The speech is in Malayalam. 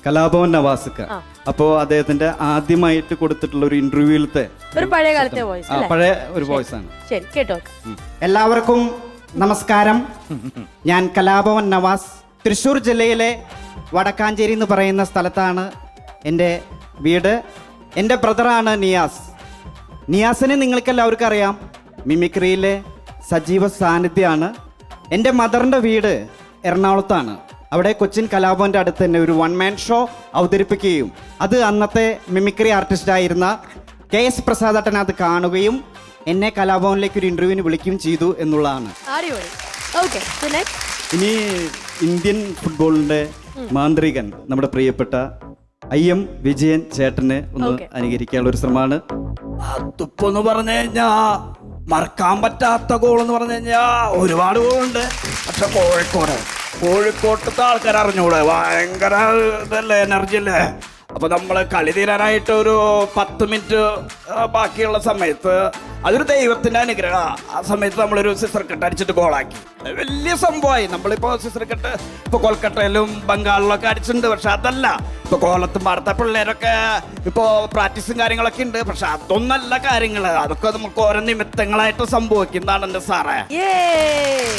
കലാഭവൻ നവാസ്ക്ക. അപ്പോ അദ്ദേഹത്തിന്റെ ആദ്യമായിട്ട് കൊടുത്തിട്ടുള്ള ഒരു ഇന്റർവ്യൂവിലത്തെ ഒരു പഴയ കാലത്തെ വോയിസ് പഴയ ഒരു വോയിസ് ആണ്. ശരി കേട്ടോ. എല്ലാവർക്കും നമസ്കാരം. ഞാൻ കലാഭവൻ നവാസ്. തൃശ്ശൂർ ജില്ലയിലെ വടക്കാഞ്ചേരി എന്ന് പറയുന്ന സ്ഥലത്താണ് എൻ്റെ വീട്. എൻ്റെ ബ്രദറാണ് നിയാസ്. നിയാസിനെ നിങ്ങൾക്കെല്ലാവർക്കും അറിയാം, മിമിക്രിയിലെ സജീവ സാന്നിധ്യമാണ്. എൻ്റെ മദറിൻ്റെ വീട് എറണാകുളത്താണ്. അവിടെ കൊച്ചിൻ കലാഭവൻ്റെ അടുത്ത് തന്നെ ഒരു വൺ മാൻ ഷോ അവതരിപ്പിക്കുകയും അത് അന്നത്തെ മിമിക്രി ആർട്ടിസ്റ്റായിരുന്ന KS പ്രസാദേട്ടൻ അത് കാണുകയും എന്നെ കലാഭവനിലേക്ക് ഒരു ഇൻ്റർവ്യൂവിന് വിളിക്കുകയും ചെയ്തു എന്നുള്ളതാണ്. ഇനി ഇന്ത്യൻ ഫുട്ബോളിന്റെ മാന്ത്രികൻ നമ്മുടെ പ്രിയപ്പെട്ട IM വിജയൻ ചേട്ടനെ ഒന്ന് അനുകരിക്കാനുള്ള ഒരു ശ്രമമാണ്. അതിപ്പോന്ന് പറഞ്ഞു കഴിഞ്ഞാ മറക്കാൻ പറ്റാത്ത ഗോൾ എന്ന് പറഞ്ഞു കഴിഞ്ഞാ ഒരുപാട് ഗോളുണ്ട്. പക്ഷെ കോഴിക്കോട്ടത്തെ ആൾക്കാർ അറിഞ്ഞൂടെ, ഭയങ്കര ഇതല്ലേ, എനർജി അല്ലേ. അപ്പൊ നമ്മള് കളി തീരാനായിട്ട് ഒരു 10 മിനിറ്റ് ബാക്കിയുള്ള സമയത്ത് അതൊരു ദൈവത്തിന്റെ അനുഗ്രഹം. ആ സമയത്ത് നമ്മളൊരു സിസർ കട്ട് അടിച്ചിട്ട് ഗോളാക്കി. വലിയ സംഭവമായി. നമ്മളിപ്പോ സിസർ കട്ട് ഇപ്പൊ കൊൽക്കട്ടയിലും ബംഗാളിലൊക്കെ അടിച്ചിട്ടുണ്ട്. പക്ഷെ അതല്ല, ഇപ്പൊ കോലത്തും പാടത്തെ പിള്ളേരൊക്കെ ഇപ്പോ പ്രാക്ടീസും കാര്യങ്ങളൊക്കെ ഉണ്ട്. പക്ഷെ അതൊന്നല്ല കാര്യങ്ങള്, അതൊക്കെ നമുക്ക് ഓരോ നിമിത്തങ്ങളായിട്ട് സംഭവിക്കുന്നതാണ് എൻ്റെ സാറേ.